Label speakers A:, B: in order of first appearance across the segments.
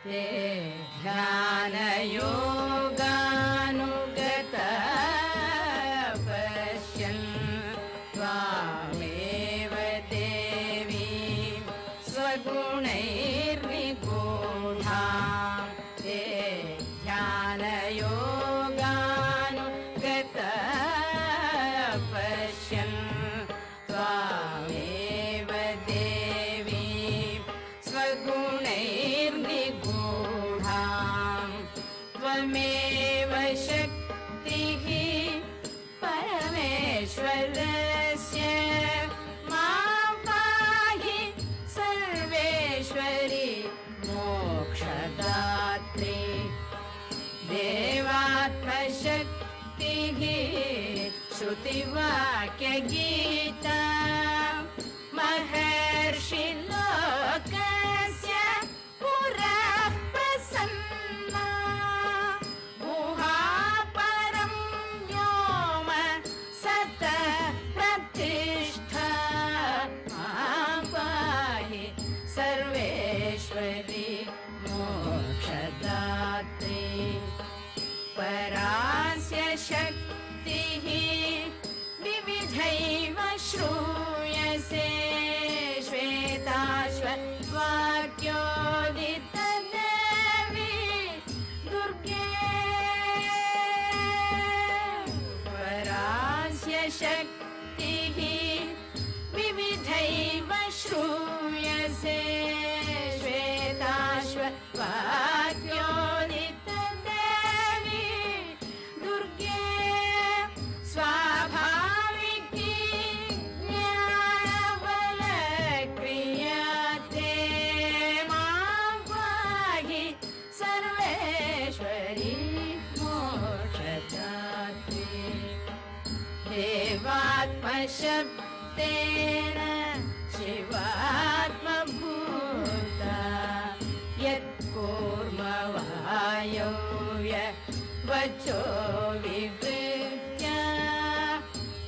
A: ते ध्यानयोगानुगता पश्यन् त्वामेव देवीं स्वगुणैर्निगूढां ते ध्यानयोगानुगता पश्यन् त्वामेव देवीं स्वगुणैर्निगूढां त्वमेव शक्तिः परमेश्वरस्य मां पाहि सर्वेश्वरि मोक्षदात्री देवात्मशक्तिः श्रुतिवाक्यगीता महर्षिलोकस्य पुरः प्रसन्ना गुहापरं व्योम सतः प्रतिष्ठा मां पाहि सर्वेश्वरि मोक्षदात्री परास्य शक्तिः विविधैव श्रूयसे श्वेताश्ववाक्योदितदेवी दुर्गे परास्य शक्तिः विविधैव श्रूयसे श्वेताश्ववाक्योदितदेवी दुर्गे स्वाभाविकी ज्ञानबलक्रियते मां पाहि सर्वेश्वरि मोक्षदात्री देवात्मशब्देन शिवात्मभूता यत्कूर्मवायव्य वचो विवृत्या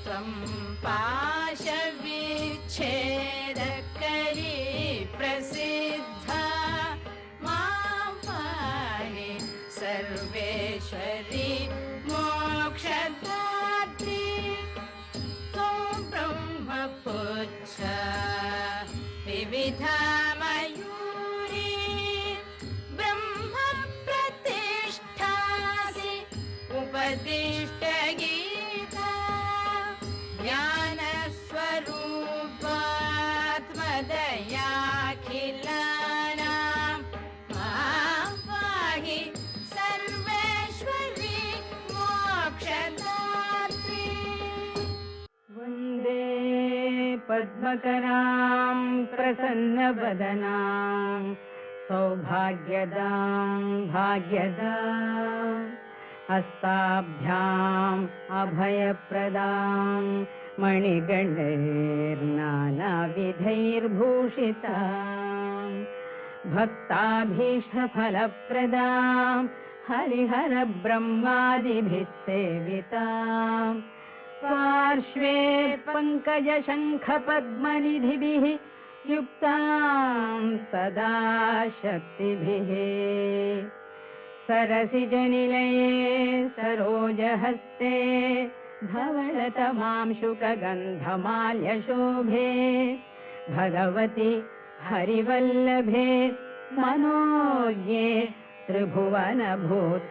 A: त्वं पाशविच्छेदकरी प्रसिद्धा मां पाहि सर्वेश्वरि मोक्षदात्री त्वं ब्रह्मपुच्छा विविधा मयूरी ब्रह्मप्रतिष्ठासि उपदिष्टगीता ज्ञानस्वरूपात्मदयाखिलानां मां पाहि सर्वेश्वरि मोक्षदात्री वन्दे पद्मकरां प्रसन्नवदनां सौभाग्यदां भाग्यदां हस्ताभ्याम् अभयप्रदां मणिगणैर्नानाविधैर्भूषितां भक्ताभीष्टफलप्रदां हरिहरब्रह्मादिभिः सेवितां पार्श्वे पङ्कजशङ्खपद्मनिधिभिः युक्तां सदा शक्तिभिः सरसिजनिलये सरोजहस्ते धवलतमांशुकगन्धमाल्यशोभे भगवति हरिवल्लभे मनोज्ञे त्रिभुवनभूत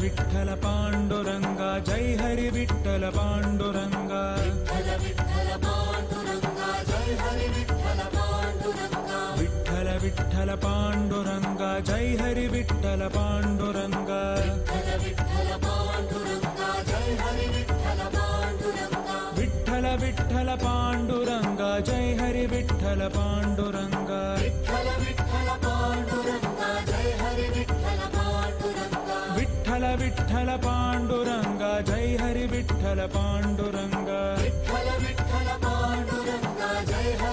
B: विठ्ठल पांडुरंगा जय हरि विठ्ठल पांडुरंगा विठ्ठल पांडुरंगा जय हरि विठ्ठल पांडुरंगा विठ्ठल विठ्ठल पांडुरंगा जय हरि विठ्ठल पांडुरंगा विठ्ठल पांडुरंगा जय हरि विठ्ठल पांडुरंगा विठ्ठल विठ्ठल पांडुरंगा जय हरि विठ्ठल पांडुरंगा विठ्ठल विठ्ठल पांडुरंगा जय हरि विठ्ठल पांडुरंगा विठ्ठल विठ्ठल पांडुरंगा जय हरि विठ्ठल पांडुरंगा विठ्ठल विठ्ठल पांडुरंगा जय हरि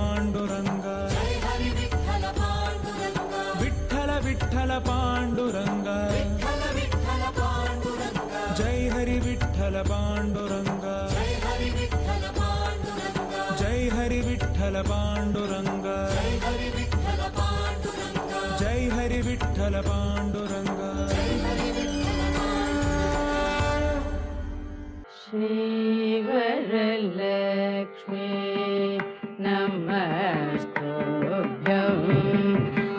B: पाण्डुरङ्ग विठ्ठल विठ्ठल पाण्डुरङ्ग जय हरि विठ्ठल पाण्डुरङ्ग जय हरि विठ्ठल पाण्डुरङ्ग जय हरि विठ्ठल पाण्डुरङ्ग
A: श्रीवरलक्ष्मी नमस्तुभ्यं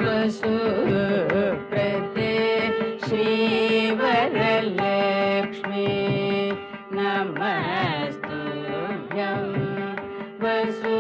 A: वसुप्रदे श्रीवरलक्ष्मी नमस्तुभ्यं वसु